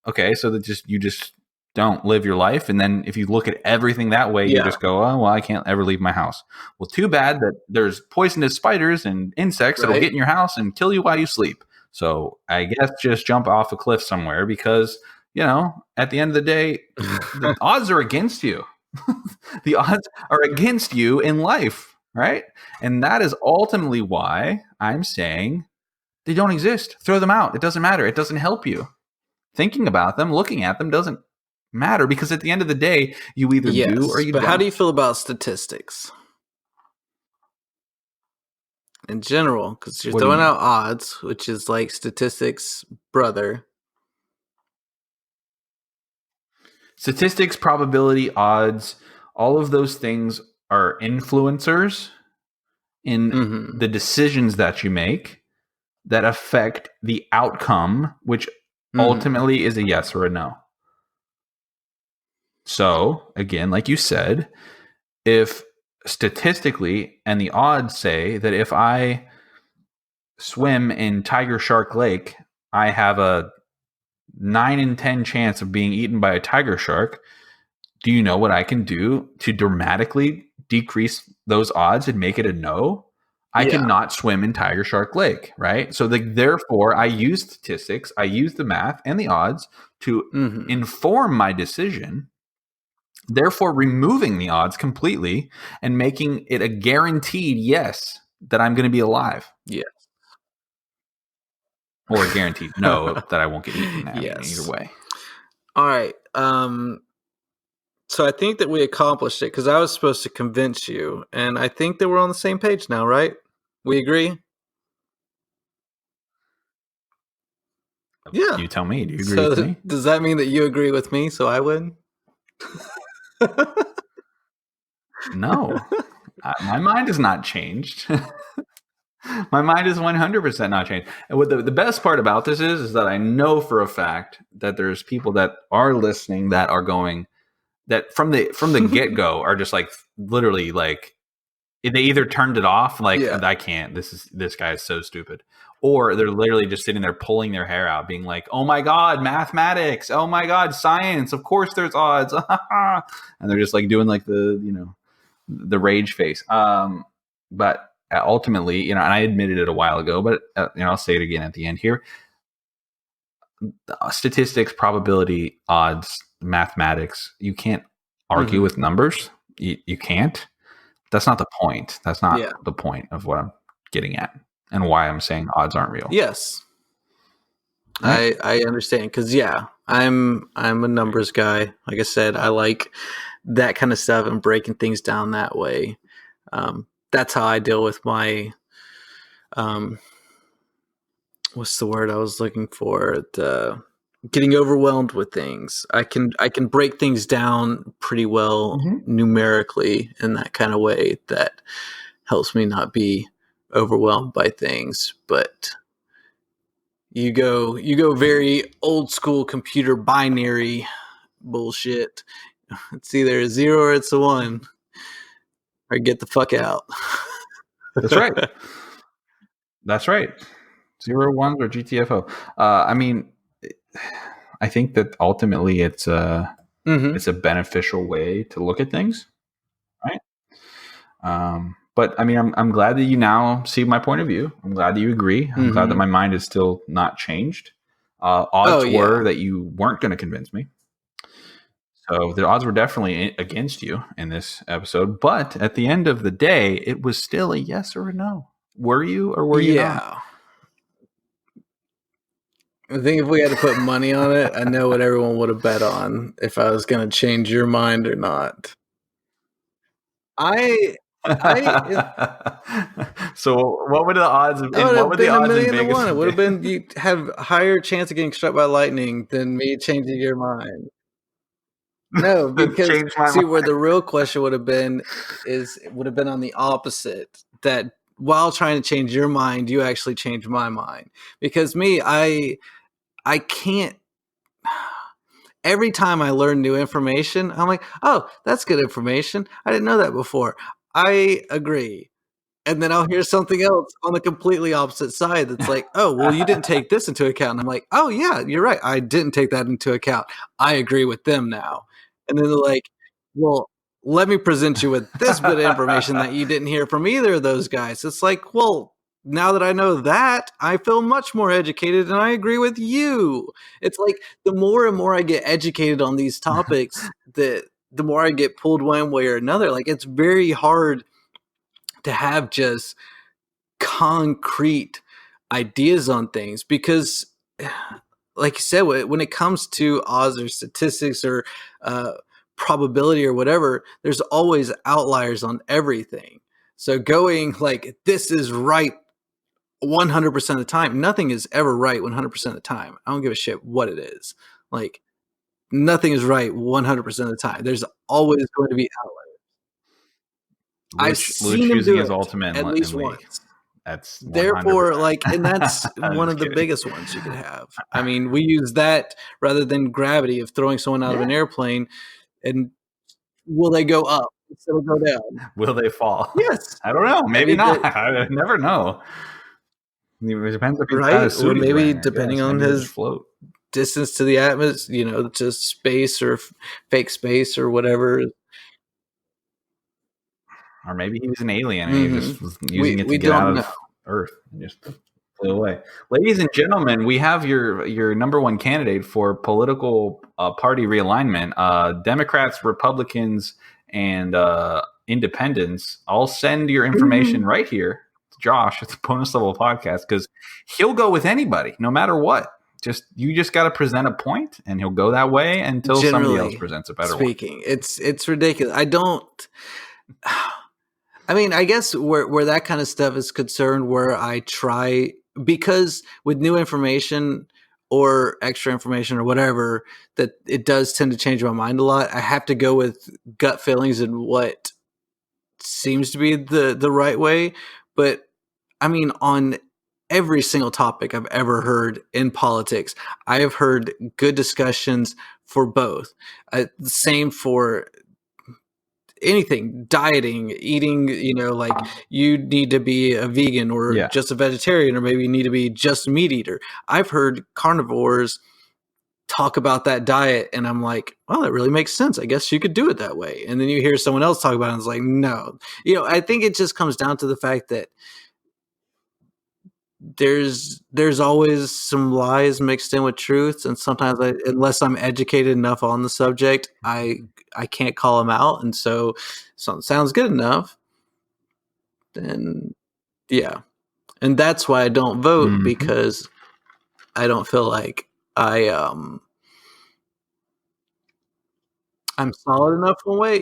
Okay, so that you just don't live your life. And then if you look at everything that way, you Yeah. just go, oh, well, I can't ever leave my house. Well, too bad that there's poisonous spiders and insects that'll Right? get in your house and kill you while you sleep. So I guess just jump off a cliff somewhere because, at the end of the day, the odds are against you. The odds are against you in life. right? And that is ultimately why I'm saying they don't exist. Throw them out. It doesn't matter. It doesn't help you. Thinking about them, looking at them doesn't matter, because at the end of the day, you either do or Yes, you but don't. how do you feel about statistics in general? Because you're What do you throwing mean? out odds, which is like statistics, brother. Statistics, probability, odds, all of those things are influencers in Mm-hmm. the decisions that you make that affect the outcome, which ultimately is a yes or a no. So, again, like you said, if statistically and the odds say that if I swim in Tiger Shark Lake, I have a 9 in 10 chance of being eaten by a tiger shark, do you know what I can do to dramatically decrease those odds and make it a no? I cannot swim in Tiger Shark Lake, right? So therefore, I use statistics, I use the math and the odds to inform my decision, therefore removing the odds completely and making it a guaranteed yes that I'm going to be alive. Yes. Or a guaranteed no that I won't get eaten. I mean, either way. All right. So I think that we accomplished it because I was supposed to convince you, and I think that we're on the same page now, right? We agree? Yeah. You tell me. Do you agree with me? Does that mean that you agree with me, so I win? No. My mind has not changed. My mind is 100% not changed. And what the best part about this is that I know for a fact that there's people that are listening that are going, that from the get-go are just like literally like, they either turned it off, like, I can't, this guy is so stupid, or they're literally just sitting there pulling their hair out being like, oh my god, mathematics, oh my god, science, of course there's odds. And they're just like doing like the rage face. But ultimately, and I admitted it a while ago, but I'll say it again at the end here. Statistics, probability, odds, mathematics, you can't argue with numbers. You can't. That's not the point. That's not the point of what I'm getting at and why I'm saying odds aren't real. Yes. Right? I understand because I'm a numbers guy. Like I said, I like that kind of stuff and breaking things down that way. That's how I deal with my what's the word I was looking for? Getting overwhelmed with things. I can break things down pretty well numerically in that kind of way that helps me not be overwhelmed by things. But you go very old school computer binary bullshit. It's either a 0 or it's a 1. Or get the fuck out. That's right. That's right. 0 1s or GTFO. I mean, I think that ultimately it's a beneficial way to look at things, right? But I mean, I'm glad that you now see my point of view. I'm glad that you agree. I'm glad that my mind is still not changed. Odds were that you weren't going to convince me. So the odds were definitely against you in this episode. But at the end of the day, it was still a yes or a no. Were you or were you not? I think if we had to put money on it, I know what everyone would have bet on if I was going to change your mind or not. So what would the odds have been? What would have been in Vegas? It would have been you have a higher chance of getting struck by lightning than me changing your mind. No, because where the real question would have been on the opposite. That while trying to change your mind, you actually changed my mind. Because me, I can't. Every time I learn new information, I'm like, oh, that's good information. I didn't know that before. I agree. And then I'll hear something else on the completely opposite side that's like, oh, well, you didn't take this into account. And I'm like, oh, yeah, you're right. I didn't take that into account. I agree with them now. And then they're like, well, let me present you with this bit of information that you didn't hear from either of those guys. It's like, well, now that I know that, I feel much more educated and I agree with you. It's like the more and more I get educated on these topics, the more I get pulled one way or another. Like it's very hard to have just concrete ideas on things, because like you said, when it comes to odds or statistics or probability or whatever, there's always outliers on everything. So going like this is right 100% of the time, nothing is ever right 100% of the time. I don't give a shit what it is. Like nothing is right 100% of the time. There's always going to be outliers. I've seen him do his it ultimate at least once. That's 100%. Therefore, like, and that's one of the biggest ones you could have. I mean, we use that rather than gravity of throwing someone out of an airplane, and will they go up instead of go down? Will they fall? Yes. I don't know. Maybe not. I never know. It depends if he's got a suit, or maybe wearing, depending on his float distance to the atmosphere, to space or fake space or whatever. Or maybe he was an alien and he just was using it to get out of Earth and just flew away. Ladies and gentlemen, we have your number one candidate for political party realignment. Democrats, Republicans, and independents. I'll send your information right here to Josh at the Bonus Level Podcast, because he'll go with anybody, no matter what. You just got to present a point, and he'll go that way until somebody else presents a better one. It's ridiculous. I mean, I guess where that kind of stuff is concerned, where I try, because with new information or extra information or whatever, that it does tend to change my mind a lot. I have to go with gut feelings and what seems to be the right way. But I mean, on every single topic I've ever heard in politics, I have heard good discussions for both. Same for anything, dieting, eating, like you need to be a vegan or just a vegetarian, or maybe you need to be just a meat eater. I've heard carnivores talk about that diet, and I'm like, well, that really makes sense. I guess you could do it that way. And then you hear someone else talk about it, and it's like, no. I think it just comes down to the fact that there's always some lies mixed in with truths, and sometimes unless I'm educated enough on the subject, I can't call them out. And so something sounds good enough, then and that's why I don't vote, because I don't feel like I'm solid enough one way.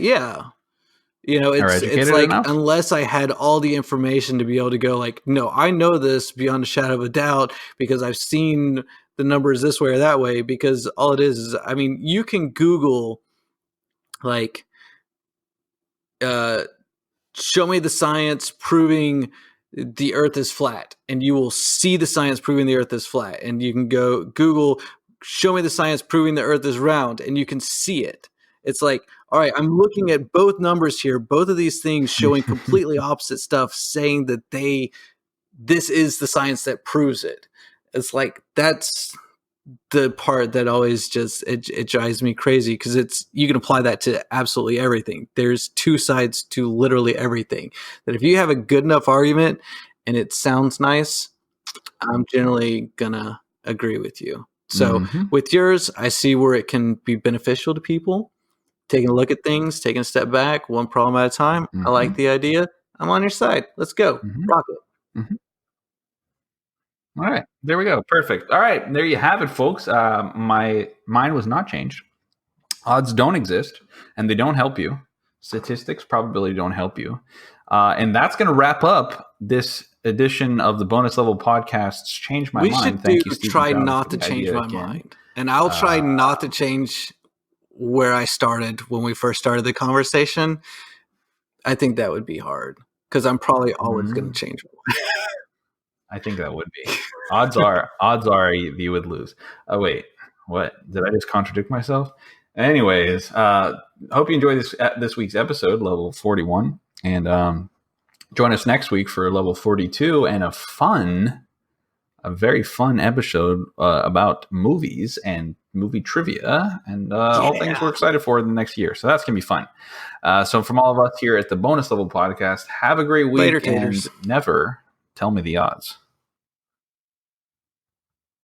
It's like enough? Unless I had all the information to be able to go like, no, I know this beyond a shadow of a doubt because I've seen the numbers this way or that way. Because all it is, I mean, you can Google like, show me the science proving the Earth is flat, and you will see the science proving the Earth is flat. And you can go Google, show me the science proving the Earth is round, and you can see it. It's like, all right, I'm looking at both numbers here, both of these things showing completely opposite stuff, saying that this is the science that proves it. It's like, that's the part that always just, it drives me crazy, because you can apply that to absolutely everything. There's two sides to literally everything. That if you have a good enough argument and it sounds nice, I'm generally gonna agree with you. So with yours, I see where it can be beneficial to people. Taking a look at things, taking a step back, one problem at a time. I like the idea. I'm on your side. Let's go. Rock it. All right. There we go. Perfect. All right. There you have it, folks. My mind was not changed. Odds don't exist, and they don't help you. Statistics, probability don't help you. And that's going to wrap up this edition of the Bonus Level Podcasts Change My Mind. Thank you, Stephen. Try not to change my mind. And I'll try not to change where I started when we first started the conversation. I think that would be hard, because I'm probably always going to change my mind. I think that would be. Odds are you would lose. Oh wait, what? Did I just contradict myself? Anyways, hope you enjoyed this week's episode, level 41, and join us next week for level 42 and a very fun episode about movies and movie trivia and all things we're excited for in the next year. So that's going to be fun. So from all of us here at the Bonus Level Podcast, have a great week. Later, taters. And never tell me the odds.